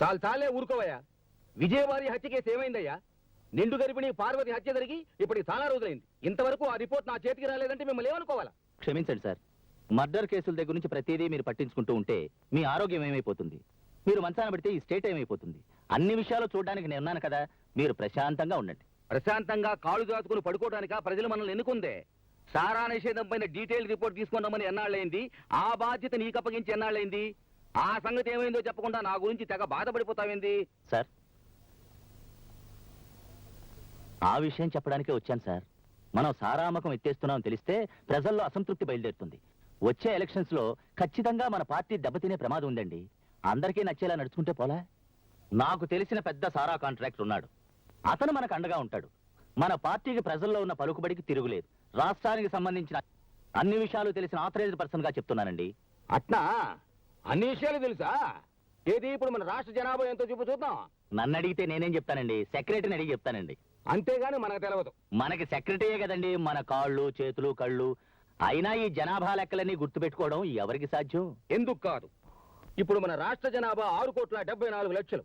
చాలే ఊరుకోవయ్యా. విజయవారి హత్య కేసు ఏమైందయ్యా? నిండు గర్భిణి పార్వతి హత్య జరిగి ఇప్పటికి చాలా రోజులైంది. ఇంతవరకు ఆ రిపోర్ట్ నా చేతికి రాలేదంటే మిమ్మల్ని ఏమనుకోవాలా? క్షమించండి సార్, మర్డర్ కేసుల దగ్గర నుంచి ప్రతిదీ మీరు పట్టించుకుంటూ ఉంటే మీ ఆరోగ్యం ఏమైపోతుంది? మీరు మంచాన పడితే ఈ స్టేట్ ఏమైపోతుంది? అన్ని విషయాలు చూడడానికి నేను ఉన్నాను కదా, మీరు ప్రశాంతంగా ఉండండి. ప్రశాంతంగా కాళ్ళు దాచుకుని పడుకోవడానిక ప్రజలు మనల్ని ఎన్నుకుందే? సారా నిషేధం పైన డీటెయిల్ రిపోర్ట్ తీసుకున్నామని ఎన్నాళ్ళైంది? ఆ బాధ్యత నీకు అప్పగించి ఎన్నాళ్ళైంది? ఆ సంగతి ఏమైందో చెప్పకుండా నా గురించి తెగ బాధపడిపోతావేంది? సార్, ఆ విషయం చెప్పడానికే వచ్చాను సార్. మనం సారామకం ఎత్తేస్తున్నామని తెలిస్తే ప్రజల్లో అసంతృప్తి బయలుదేరుతుంది. వచ్చే ఎలక్షన్స్ లో ఖచ్చితంగా మన పార్టీ దెబ్బతినే ప్రమాదం ఉందండి. అందరికీ నచ్చేలా నడుచుకుంటే పోలా? నాకు తెలిసిన పెద్ద సారా కాంట్రాక్టర్ ఉన్నాడు, అతను మనకు అండగా ఉంటాడు. మన పార్టీకి ప్రజల్లో ఉన్న పలుకుబడికి తిరుగులేదు. రాష్ట్రానికి సంబంధించిన అన్ని విషయాలు తెలిసిన ఆథరైజ్డ్ పర్సన్ గా చెప్తున్నానండి. అట్నా? అన్ని విషయాలు తెలుసా? ఏది ఇప్పుడు మన రాష్ట్ర జనాభా ఎంతో చూద్దాం. నన్ను అడిగితే నేనేం చెప్తానండి, సెక్రటరీని అడిగి చెప్తానండి. అంతేగాని మనకు తెలియదు. మనకి సెక్రటరీయే కదండి మన కాళ్ళు చేతులు కళ్ళు. అయినా ఈ జనాభా లెక్కలన్నీ గుర్తుపెట్టుకోవడం ఎవరికి సాధ్యం? ఎందుకు కాదు. ఇప్పుడు మన రాష్ట్ర జనాభా 6,74,00,000.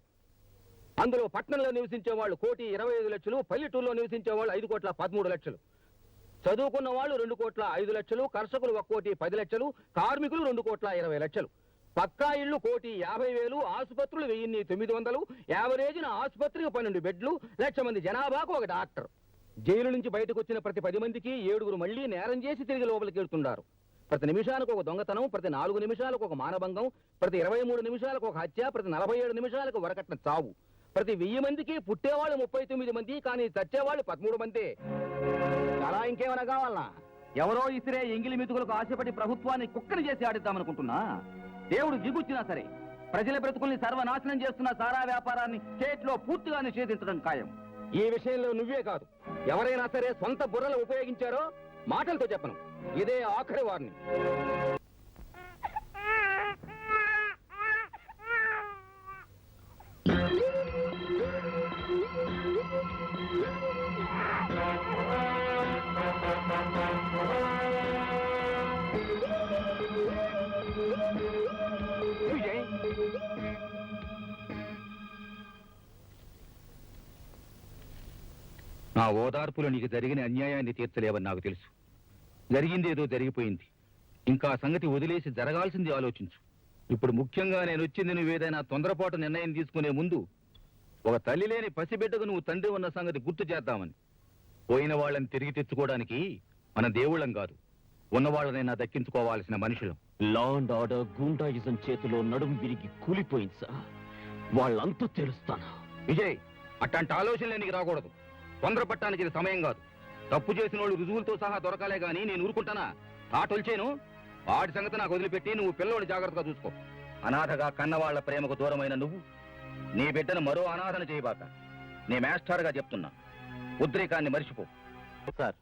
అందులో పట్టణంలో నివసించే వాళ్ళు 1,25,00,000, పల్లెటూరులో నివసించే వాళ్ళు 5,13,00,000. చదువుకున్న వాళ్ళు 2,05,00,000, కర్షకులు 1,10,00,000, కార్మికులు 2,20,00,000. పక్కా ఇళ్లు 1,50,000, ఆసుపత్రులు 1,900, యావరేజ్న ఆసుపత్రికి 12 బెడ్లు, 1,00,000 మంది జనాభాకు ఒక డాక్టర్. జైలు నుంచి బయటకు వచ్చిన ప్రతి 10 మందికి 7 మళ్లీ నేరం చేసి తిరిగి లోపలికి వెళ్తుంటారు. ప్రతి నిమిషానికి ఒక దొంగతనం, ప్రతి 4 నిమిషాలకు ఒక మానభంగం, ప్రతి 23 నిమిషాలకు ఒక హత్య, ప్రతి 47 నిమిషాలకు వరకట్న చావు. ప్రతి 1000 మందికి పుట్టేవాళ్ళు 39 మంది, కానీ చచ్చేవాళ్ళు 13 మంది. అలా ఇంకేమైనా కావాలనా? ఎవరో ఇసిరే ఎంగిలి మెతుకులకు ఆశపడి ప్రభుత్వాన్ని కుక్కని చేసి ఆడిద్దామనుకుంటున్నా? దేవుడు దిగుచ్చినా సరే ప్రజల బ్రతుకుల్ని సర్వనాశనం చేస్తున్న సారా వ్యాపారాన్ని స్టేట్ లో పూర్తిగా నిషేధించడం ఖాయం. ఈ విషయంలో నువ్వే కాదు, ఎవరైనా సరే సొంత బుర్రలు ఉపయోగించారో మాటలతో చెప్పను. ఇదే ఆఖరి వారిని. నా ఓదార్పులో నీకు జరిగిన అన్యాయాన్ని తీర్చలేవని నాకు తెలుసు. జరిగింది ఏదో జరిగిపోయింది. ఇంకా సంగతి వదిలేసి జరగాల్సింది ఆలోచించు. ఇప్పుడు ముఖ్యంగా నేను వచ్చింది నువ్వేదైనా తొందరపాటు నిర్ణయం తీసుకునే ముందు ఒక తల్లి లేని పసిబిడ్డకు నువ్వు తండ్రి ఉన్న సంగతి గుర్తు చేద్దామని. పోయిన వాళ్ళని తిరిగి తెచ్చుకోవడానికి మన దేవుళ్ళం కాదు, ఉన్నవాళ్ళనైనా దక్కించుకోవాల్సిన మనుషులం. లా అండ్ ఆర్డర్ గూండాయిజం చేతిలో నడుం విరిగి కూలిపోయింది సార్. వాళ్ళంతా తెలుస్తాను. విజయ్, అట్లాంటి ఆలోచనలే నీకు రాకూడదు. తొందరపట్టడానికి ఇది సమయం కాదు. తప్పు చేసిన వాళ్ళు రుజువులతో సహా దొరకాలే గాని నేను ఊరుకుంటానా? తాటొల్చేను. వాడి సంగతి నాకు వదిలిపెట్టి నువ్వు పిల్లోడు జాగ్రత్తగా చూసుకో. అనాథగా కన్నవాళ్ల ప్రేమకు దూరమైన నువ్వు నీ బిడ్డను మరో అనాథన చేయబాక. నీ మాస్టర్గా చెప్తున్నా, ఉద్రేకాన్ని మరిచిపో. సార్,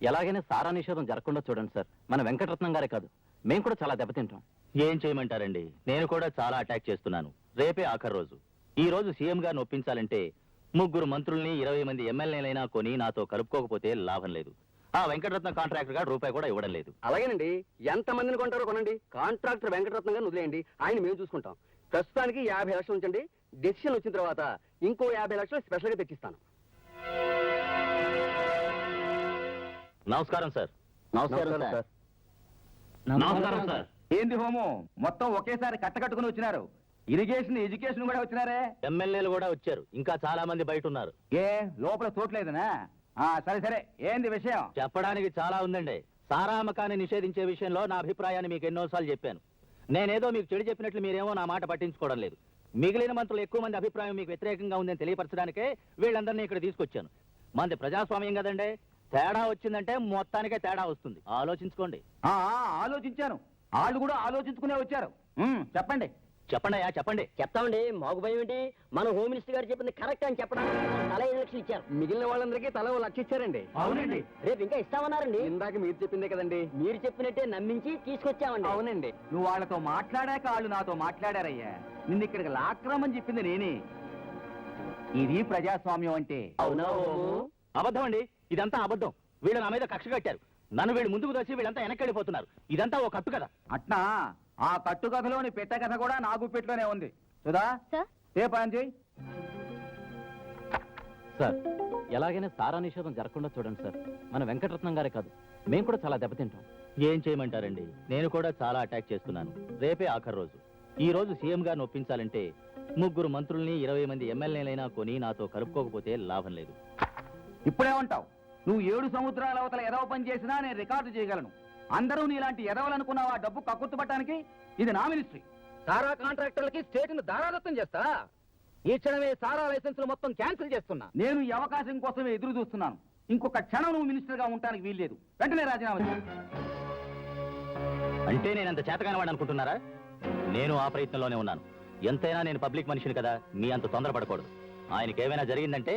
ఎలాగైనా సారా నిషేధం జరగకుండా చూడండి సార్. మన వెంకటరత్నం గారే కాదు, మేము కూడా చాలా దెబ్బతింటాం. ఏం చేయమంటారండి, నేను కూడా చాలా అటాక్ చేస్తున్నాను. రేపే ఆఖరి రోజు. ఈ రోజు సీఎం గారిని ఒప్పించాలంటే 3 మంత్రుల్ని 20 మంది ఎమ్మెల్యేలైనా కొని నాతో కలుపుకోకపోతే లాభం లేదు. ఆ వెంకటరత్న కాంట్రాక్టర్ గారు రూపాయి కూడా ఇవ్వడం లేదు. అలాగేనండి, ఎంత మందిని కొంటారో కొనండి. కాంట్రాక్టర్ వెంకటరత్నం గారిని వదిలేయండి, ఆయన మేము చూసుకుంటాం. ప్రస్తుతానికి 50 లక్షలు ఉంచండి. డెసిషన్ వచ్చిన తర్వాత ఇంకో 50 లక్షలు స్పెషల్ గా తెచ్చిస్తాను. నమస్కారం సార్. నమస్కారం సార్. నమస్కారం సార్. ఏంది హోమం, మొత్తం ఒకేసారి కట్టకట్టుకుని వచ్చినారు. ఇరిగేషన్, ఎడ్యుకేషన్ కూడా వచ్చినారే. ఎమ్మెల్యేలు కూడా వచ్చారు, ఇంకా చాలా మంది బయట ఉన్నారు. ఏ లోపల చోట్లేదనా? సరే సరే, ఏంది విషయం? చెప్పడానికి చాలా ఉందండి. సారా అమ్మకాన్ని నిషేధించే విషయంలో నా అభిప్రాయాన్ని మీకు ఎన్నోసార్లు చెప్పాను. నేనేదో మీకు చెడు చెప్పినట్లు మీరేమో నా మాట పట్టించుకోవడం లేదు. మిగిలిన మంత్రులు ఎక్కువ మంది అభిప్రాయం మీకు వ్యతిరేకంగా ఉందని తెలియపరచడానికే వీళ్ళందరినీ ఇక్కడ తీసుకొచ్చాను. మంది ప్రజాస్వామ్యం కదండి, తేడా వచ్చిందంటే మొత్తానికే తేడా వస్తుంది. ఆలోచించుకోండి. ఆలోచించాను, వాళ్ళు కూడా ఆలోచించుకునే వచ్చారు. చెప్పండి. చెప్పండి అయ్యా, చెప్పండి. చెప్తామండి, మాకు భయం ఏంటి? మన హోమ్ మినిస్టర్ గారు చెప్పింది కరెక్ట్ అని చెప్పడానికి తల 5 లక్షలు ఇచ్చారు. మిగిలిన వాళ్ళందరికీ తల 1 లక్ష ఇచ్చారండి. అవునండి, రేపు ఇంకా ఇస్తామన్నారండి. ఇందాక మీరు చెప్పిందే కదండి. మీరు చెప్పినట్టే నమ్మించి తీసుకొచ్చామండి. అవునండి, నువ్వు వాళ్ళతో మాట్లాడాక వాళ్ళు నాతో మాట్లాడారయ్యా. నిన్ను ఇక్కడికి లాక్రమని చెప్పింది నేనే. ఇది ప్రజాస్వామ్యం అంటే. అవునా? అబద్ధం అండి, ఇదంతా అబద్ధం. వీళ్ళు నా మీద కక్ష కట్టారు. నన్ను వీళ్ళు ముందుకు దోచి వీళ్ళంతా వెనక్కి వెళ్ళిపోతున్నారు. ఇదంతా ఒక కట్టు కదా. అట్నా? ఆ కట్టుకథలోని పెట్ట కథ కూడా నా గుప్పెట్లోనే ఉంది. సుధా, సార్ ఎలాగైనా సారా నిషేధం జరగకుండా చూడండి సార్. మన వెంకటరత్నం గారే కాదు, మేము కూడా చాలా దెబ్బతింటాం. ఏం చేయమంటారండి, నేను కూడా చాలా అటాక్ చేస్తున్నాను. రేపే ఆఖరి రోజు. ఈ రోజు సీఎం గారిని ఒప్పించాలంటే 3 మంత్రుల్ని 20 మంది ఎమ్మెల్యేలైనా కొని నాతో కలుపుకోకపోతే లాభం లేదు. ఇప్పుడేమంటావు? నువ్వు 7 సముద్రాల అవతల ఎదవ పని చేసినా నేను రికార్డు చేయగలను. అందరూ నీలాంటి ఎదవలనుకున్నావు ఆ డబ్బు కక్కుర్తుపట్టడానికి. ఇది నా మినిస్ట్రీ. సారా కాంట్రాక్టర్లకి స్టేట్ను దారాదత్తం చేస్తా. ఈ క్షణమే సారా లైసెన్సులు మొత్తం క్యాన్సిల్ చేస్తున్నా. నేను ఈ అవకాశం కోసమే ఎదురు చూస్తున్నాను. ఇంకొక క్షణం నువ్వు మినిస్టర్ గా ఉండడానికి వీల్లేదు. వెంటనే రాజీనామా చేయి. అంటే నేనంత చేతగాని వాడు అనుకుంటున్నారా? నేను ఆ ప్రయత్నంలోనే ఉన్నాను. ఎంతైనా నేను పబ్లిక్ మనిషిని కదా, మీ అంత తొందరపడకూడదు. ఆయనకి ఏమైనా జరిగిందంటే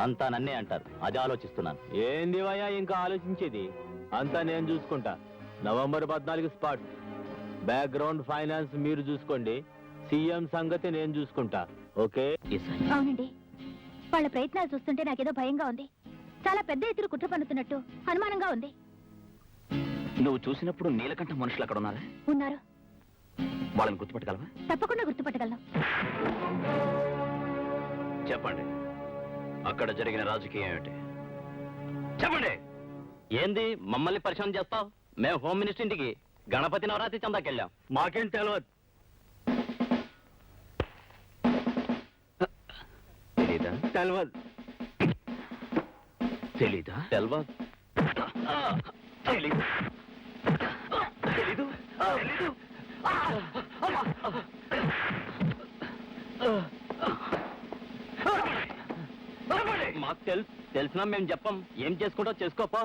అంతా నన్నే అంటారు. అది ఆలోచిస్తున్నాను. ఏంది వయ్యా ఇంకా ఆలోచించేది? అంతా నేను చూసుకుంటా. November 14 spot. బ్యాక్గ్రౌండ్ ఫైనాన్స్ మీరు చూసుకోండి. సీఎం సంగతి నేను చూసుకుంటా. ఓకే? అవునండి, వాళ్ళ ప్రయత్నాలు చూస్తుంటే నాకేదో భయంగా ఉంది. చాలా పెద్ద ఎత్తున కుట్ర పన్నుతున్నట్టు అనుమానంగా ఉంది. నువ్వు చూసినప్పుడు నీలకంఠ మనుషులు అక్కడ ఉన్నారా? ఉన్నారు. వాళ్ళని గుర్తుపట్టగలవా? తప్పకుండా గుర్తుపట్టగలను. చెప్పండి, అక్కడ జరిగిన రాజకీయం ఏమిటి? చెప్పండి. ఏంది మమ్మల్ని పరిచయం చేస్తావు? మేము హోమ్ మినిస్టర్ ఇంటికి గణపతి నవరాత్రి చందాకెళ్ళాం. మాకేం తెలియదు. తెలీదా? తెలియదు. తెలీదా? తెలియదు. తెలీదు. తెలీదు. తెలీదు. మాకు తెలిసినా మేము చెప్పం. ఏం చేసుకుంటో చేసుకోపో.